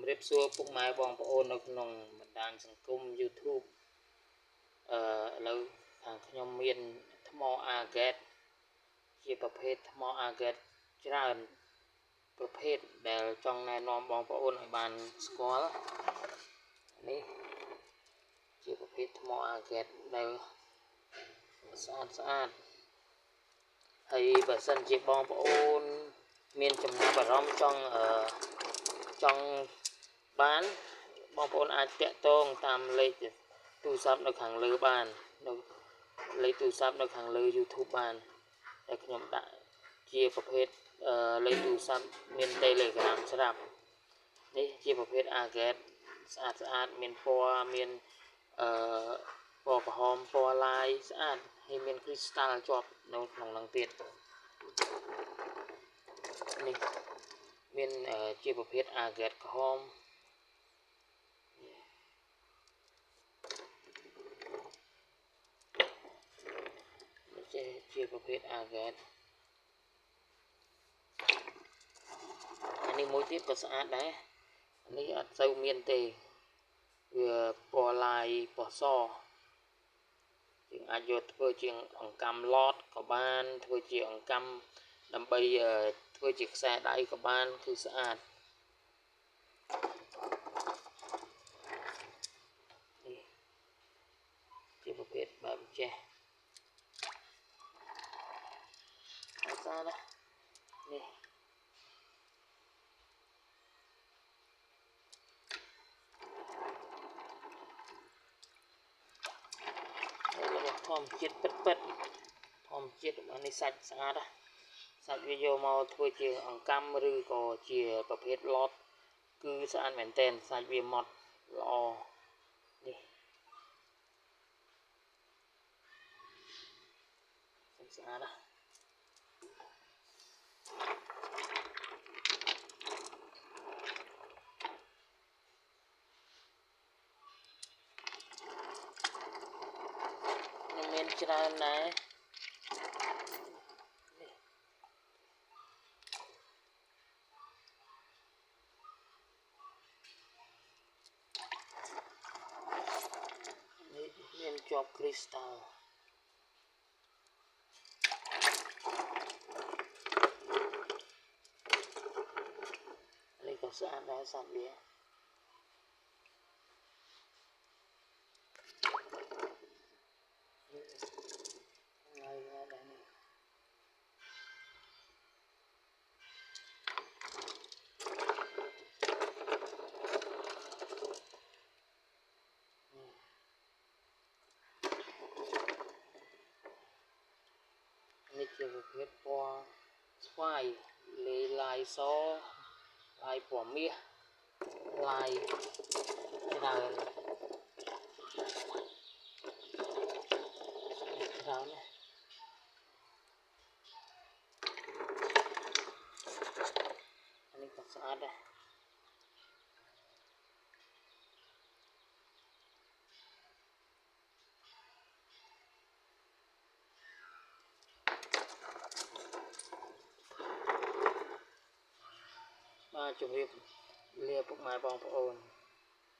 រៀបសួរពុកម៉ែបងប្អូននៅក្នុងបណ្ដាញសង្គម YouTube ឥឡូវខាងខ្ញុំមានថ្ម Agate ជាប្រភេទថ្ម Agate ច្រើនប្រភេទដែលចង់ណែនាំបងប្អូនឲ្យបានស្គាល់នេះជាប្រភេទថ្ម Agate ដែលស្អាតហើយបើសិនជាបងប្អូនមានចំណាប់អារម្មណ៍ចង់បានបងប្អូនអាចតាក់ទងតាមលេខទូរស័ព្ទនៅខាងលើបាននៅលេខទូរស័ព្ទនៅខាងលើ YouTube បានតែខ្ញុំដាក់ជាប្រភេទលេខទូរស័ព្ទមាន Telegram ស្រាប់នេះជាប្រភេទ Agate ស្អាតមានពណ៌មានពណ៌ក្រហមពណ៌ឡាយស្អាតហើយមាន crystal ជាប់នៅក្នុងនឹងទៀតនេះមានជាប្រភេទ Agate ក្រហមជាប្រភេទ Agate អានេះមួយទៀតក៏ស្អាតដែរនេះអត់សូវមានទេវាពណ៌ឡាយពណ៌សយើងអាចយកធ្វើជាអង្កាំឡតក៏បានធ្វើជាអង្កាំដើម្បីធ្វើជាខ្សែដៃក៏បានគឺស្អាតនេះជាប្រភេទបែបចេះស្អាតណានេះធម្មជាតិពិតធម្មជាតិរបស់នេះសាច់ស្អាតសាច់វាយកមកធ្វើជាអង្កាំឬក៏ជាប្រភេទឡតគឺស្អាតមែនទែនសាច់វាម៉ត់ល្អនេះស្អាតមានច្រើនដែរមានជាប់ crystal នេះក៏ស្អាតដែរសាច់វានេះជាប្រភេទពណ៌ស្វាយលាយសលាយពណ៌មាសលាយច្រើនណាអានេះក៏ស្អាតដែរបាទជម្រាបលាពុកម៉ែបងប្អូន